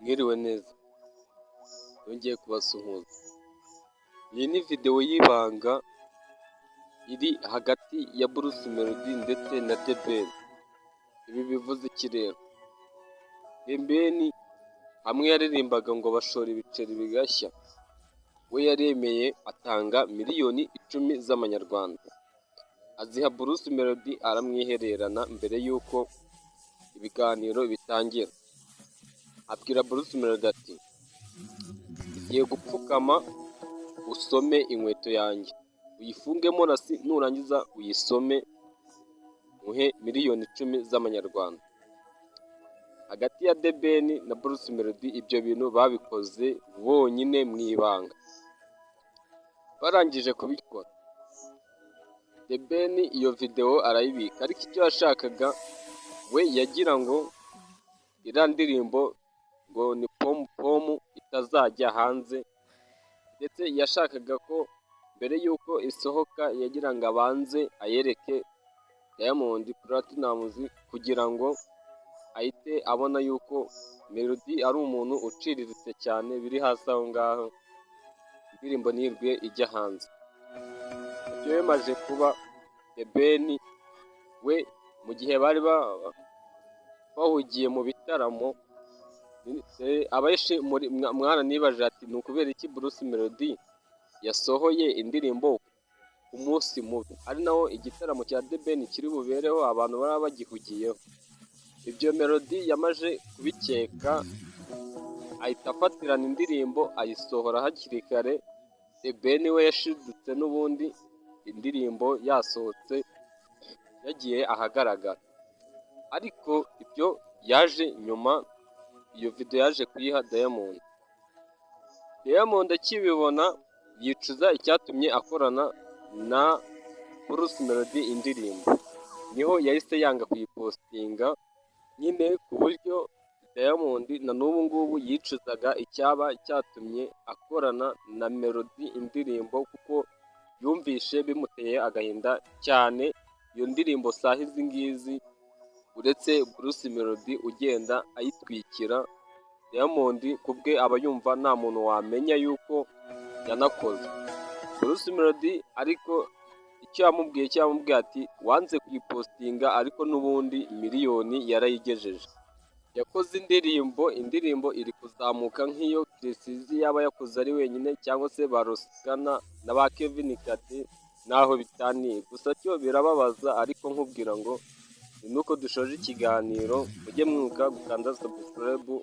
Mwiriwe neza, yongeye kubasuhuza. Iyi ni videwo y'ibanga iri hagati ya Bruce Melody ndetse na The Ben. Ibi bivuze iki rero? The Ben hamwe yaririmbaga ngo bashora ibiceri bigashya, we yaremeye atanga miliyoni 10 z'amanyarwanda, aziha Bruce Melody aramwihererana mbere y'uko ibiganiro bitangira. Abwira Bruce Melody ati ngiye gupfukama usome inkweto yanjye, uyifungemo rasi, nurangiza uyisome muhe miliyoni 10 z'amanyarwanda. Hagati ya The Ben na Bruce Melody ibyo bintu babikoze bonyine mu ibanga. Barangije kubikora, The Ben iyo videwo arayibika, ariko icyo yashakaga we yagira ngo iriya ndirimbo ngo ni pomu pomu itazajya hanze, ndetse yashakaga ko mbere y'uko isohoka yagira ngo abanze ayereke Diamond Platnumz kugira ngo ahite abona yuko Melody ari umuntu uciriritse cyane, biri hasi aho ngaho, indirimbo ntirwe ijya hanze. Ibyo bimaze kuba, The Ben we mu gihe bari bahugiye mu bitaramo, abenshi mwana nibaje ati ni ukubera iki Bruce Melody yasohoye indirimbo ku munsi mubi, ari naho igitaramo cya The Ben kiri bubereho, abantu baba bagihugiyeho. Ibyo Melody yamaze kubikeka, ahita afatirana indirimbo ayisohora hakiri kare. The Ben we yashidutse n'ubundi indirimbo yasohotse yagiye ahagaragara, ariko ibyo yaje nyuma. Iyo video yaje kuyiha Diamond. Diamond akibibona yicuza icyatumye akorana na Bruce Melody indirimbo, niho yahise yanga kuyipostinga nyine, ku buryo Diamond na n'ubu ngubu yicuzaga icyaba cyatumye akorana na Melody indirimbo, kuko yumvishe bimuteye agahinda cyane. Iyo ndirimbo saha izi ngizi uretse Bruce Melody ugenda ayitwikira, Diamond kubwe aba yumva nta muntu wamenya yuko yanakoze. Bruce Melody ariko icyo yamubwiye ati wanze kuyipostinga, ariko n'ubundi miliyoni yarayigejeje. Yakoze indirimbo iri kuzamuka nk'iyo Chris yaba yakoze ari wenyine, cyangwa se ba Roskana na ba Kevin Kade, naho bitaniye. Gusa cyo birababaza, ariko nkubwira ngo ni nuko dushoje ikiganiro, mujye mwibuka gukanda subscribe.